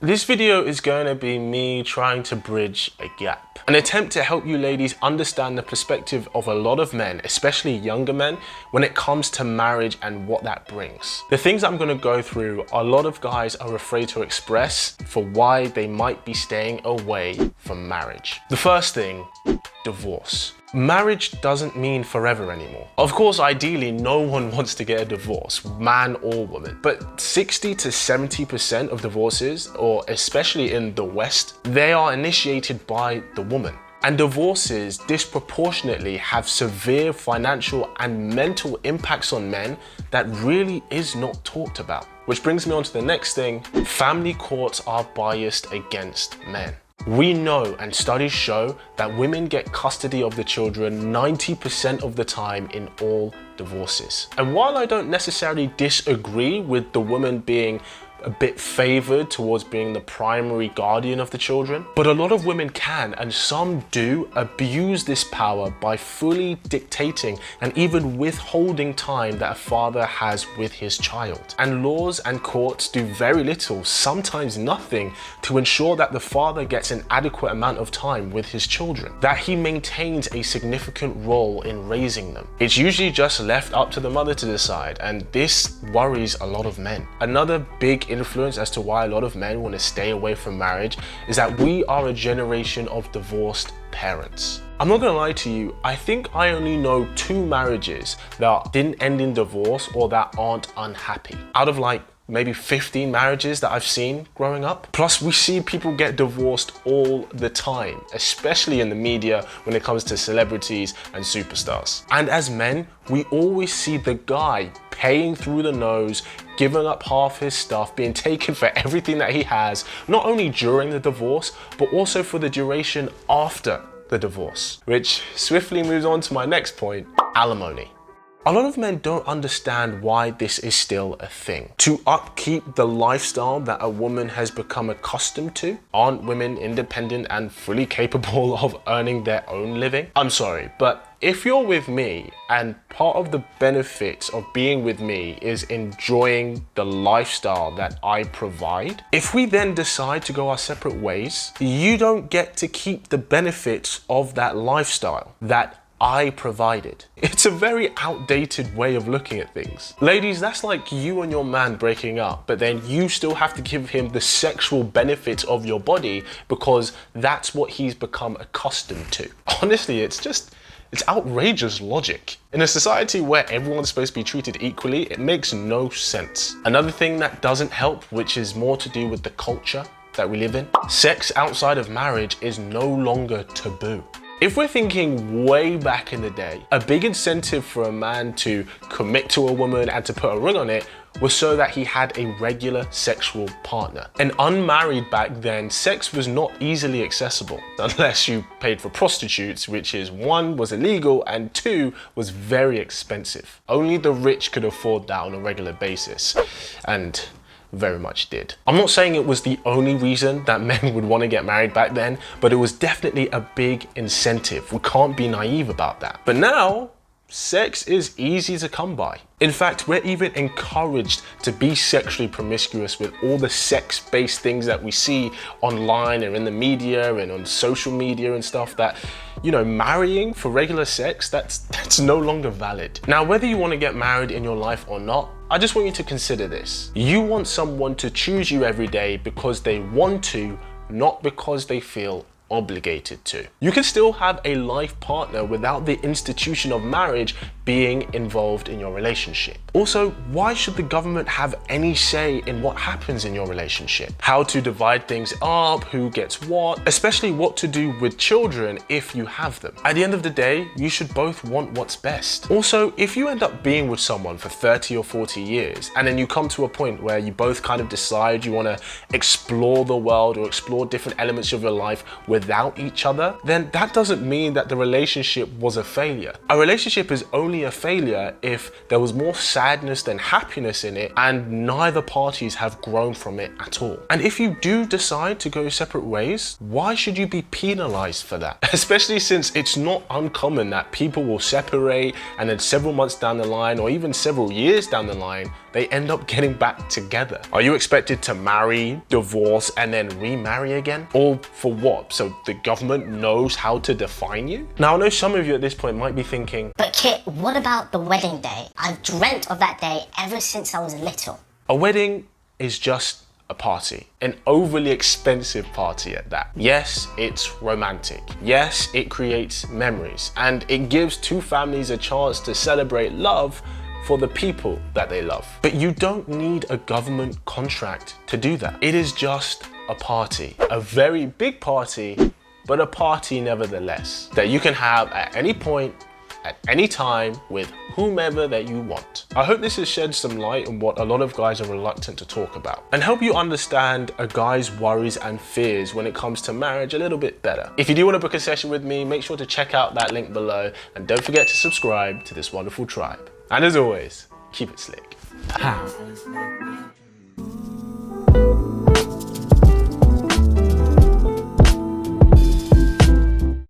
This video is going to be me trying to bridge a gap. An attempt to help you ladies understand the perspective of a lot of men, especially younger men, when it comes to marriage and what that brings. The things I'm going to go through, a lot of guys are afraid to express for why they might be staying away from marriage. The first thing, divorce. Marriage doesn't mean forever anymore. Of course, ideally, no one wants to get a divorce, man or woman. But 60 to 70% of divorces, or especially in the West, they are initiated by the woman. And divorces disproportionately have severe financial and mental impacts on men that really is not talked about. Which brings me on to the next thing. Family courts are biased against men. We know and studies show that women get custody of the children 90% of the time in all divorces. And while I don't necessarily disagree with the woman being a bit favored towards being the primary guardian of the children, but a lot of women can, and some do, abuse this power by fully dictating and even withholding time that a father has with his child. And laws and courts do very little, sometimes nothing, to ensure that the father gets an adequate amount of time with his children, that he maintains a significant role in raising them. It's usually just left up to the mother to decide, and this worries a lot of men. Another big influence as to why a lot of men want to stay away from marriage is that we are a generation of divorced parents. I'm not gonna lie to you, I think I only know 2 marriages that didn't end in divorce or that aren't unhappy out of like maybe 15 marriages that I've seen growing up. Plus, we see people get divorced all the time, especially in the media when it comes to celebrities and superstars. And as men, we always see the guy paying through the nose, giving up half his stuff, being taken for everything that he has, not only during the divorce, but also for the duration after the divorce. Which swiftly moves on to my next point, alimony. A lot of men don't understand why this is still a thing. To upkeep the lifestyle that a woman has become accustomed to, aren't women independent and fully capable of earning their own living? I'm sorry, but if you're with me and part of the benefits of being with me is enjoying the lifestyle that I provide, if we then decide to go our separate ways, you don't get to keep the benefits of that lifestyle that I provided. It's a very outdated way of looking at things. Ladies, that's like you and your man breaking up, but then you still have to give him the sexual benefits of your body because that's what he's become accustomed to. Honestly, it's outrageous logic. In a society where everyone's supposed to be treated equally, it makes no sense. Another thing that doesn't help, which is more to do with the culture that we live in, sex outside of marriage is no longer taboo. If we're thinking way back in the day, a big incentive for a man to commit to a woman and to put a ring on it was so that he had a regular sexual partner. And unmarried back then, sex was not easily accessible unless you paid for prostitutes, which is 1, was illegal, and 2, was very expensive. Only the rich could afford that on a regular basis, and very much did. I'm not saying it was the only reason that men would want to get married back then, but it was definitely a big incentive. We can't be naive about that. But now, sex is easy to come by. In fact, we're even encouraged to be sexually promiscuous with all the sex-based things that we see online and in the media and on social media and stuff that, you know, marrying for regular sex, that's no longer valid. Now, whether you want to get married in your life or not, I just want you to consider this. You want someone to choose you every day because they want to, not because they feel obligated to. You can still have a life partner without the institution of marriage being involved in your relationship. Also, why should the government have any say in what happens in your relationship? How to divide things up, who gets what, especially what to do with children if you have them. At the end of the day, you should both want what's best. Also, if you end up being with someone for 30 or 40 years, and then you come to a point where you both kind of decide you want to explore the world or explore different elements of your life without each other, then that doesn't mean that the relationship was a failure. A relationship is only a failure if there was more sadness than happiness in it and neither parties have grown from it at all. And if you do decide to go separate ways, why should you be penalized for that? Especially since it's not uncommon that people will separate and then several months down the line or even several years down the line they end up getting back together. Are you expected to marry, divorce, and then remarry again? All for what? So the government knows how to define you? Now, I know some of you at this point might be thinking, but Kit, what about the wedding day? I've dreamt of that day ever since I was little. a wedding is just a party, an overly expensive party at that. Yes, it's romantic. Yes, it creates memories, and it gives two families a chance to celebrate love for the people that they love. But you don't need a government contract to do that. It is just a party, a very big party, but a party nevertheless, that you can have at any point, at any time, with whomever that you want. I hope this has shed some light on what a lot of guys are reluctant to talk about, and help you understand a guy's worries and fears when it comes to marriage a little bit better. If you do want to book a session with me, make sure to check out that link below, and don't forget to subscribe to this wonderful tribe. And as always, keep it slick.